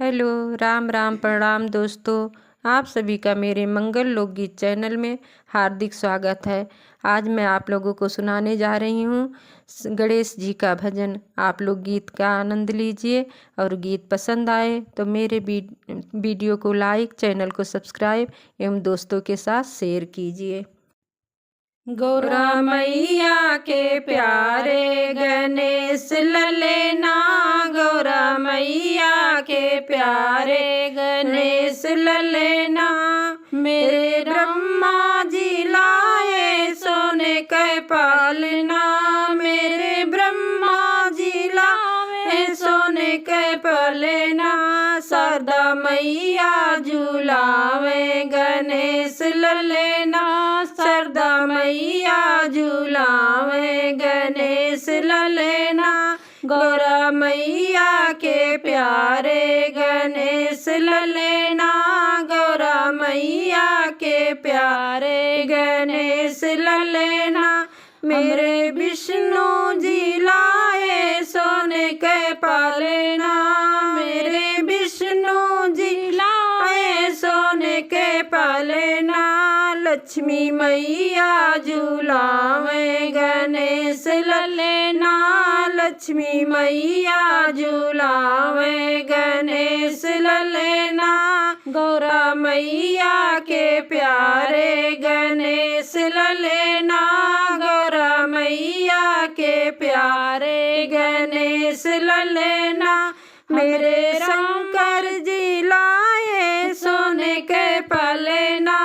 Hello, Ram Ram प्रणाम दोस्तों। आप सभी का मेरे मंगल लोकगीत चैनल में हार्दिक स्वागत है। आज मैं आप लोगों को सुनाने जा रही हूँ गणेश जी का भजन। आप लोग गीत का आनंद लीजिए और गीत पसंद आए तो मेरे वीडियो को लाइक, चैनल को सब्सक्राइब एवं दोस्तों के साथ शेयर कीजिए। गौरा मैया के प्यारे गणेश ललेना, गौरा मैया के प्यारे गणेश ललेना। मेरे ब्रह्मा जी लाए सोने के पालना, मेरे ब्रह्मा जी लाए सोने के पालना। शारदा मैया झूलावे गणेश ललेना, शारदा मैया झूलावे गणेश ललेना। गौरा मैया के प्यारे गणेश ललेना, गौरा मैया के प्यारे गणेश ललेना। मेरे विष्णु जी लाए सोने के पालना, मेरे विष्णु जी लाए सोने के पालना। लक्ष्मी मैया झूलावे गणेश ललेना, लक्ष्मी मैया झूलावे गणेश ललेना। गौरा मैया के प्यारे गणेश ललेना, गौरा मैया के प्यारे गणेश ललेना। मेरे शंकर जी लाए सोने के पालना,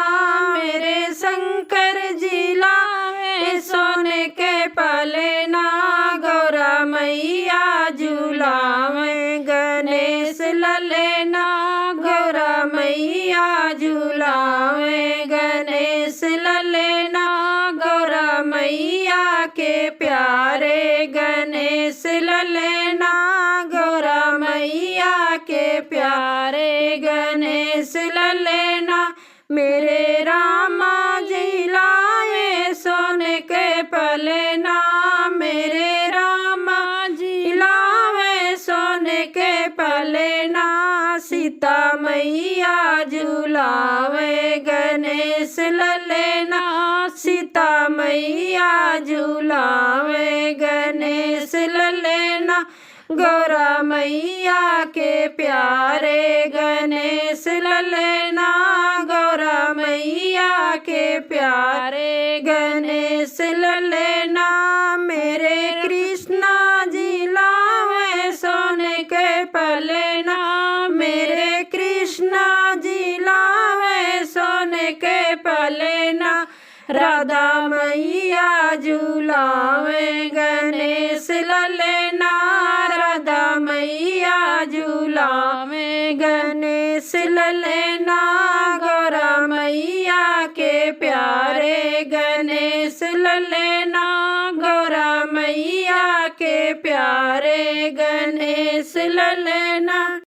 मेरे शंकर जी लाए सोने के पालना। गौरा मैया झूलावे गणेश ललेना, गौरा मैया झूलावे गणेश ललेना। गौरा मैया के प्यारे गणेश ललेना, गौरा मैया के प्यारे गणेश ललेना। मेरे रामा जी लाए सोने के पालना, मेरे रामा जी लाए सोने के पालना। सीता मैया झूलावे गणेश ललेना, सीता मैया झूलावे गणेश ललेना। गौरा मैया के प्यारे गणेश ललेना, गौरा मैया के प्यारे गणेश ललेना। मेरे कृष्णा जी लावे सोने के पालना, मेरे कृष्णा जी लावे सोने के पालना। राधा मैया झूलावे गणेश ललेना, राधा मैया झूलावे गणेश ललेना। गौरा मैया के प्यारे गणेश ललेना, गौरा मैया के प्यारे गणेश ललेना।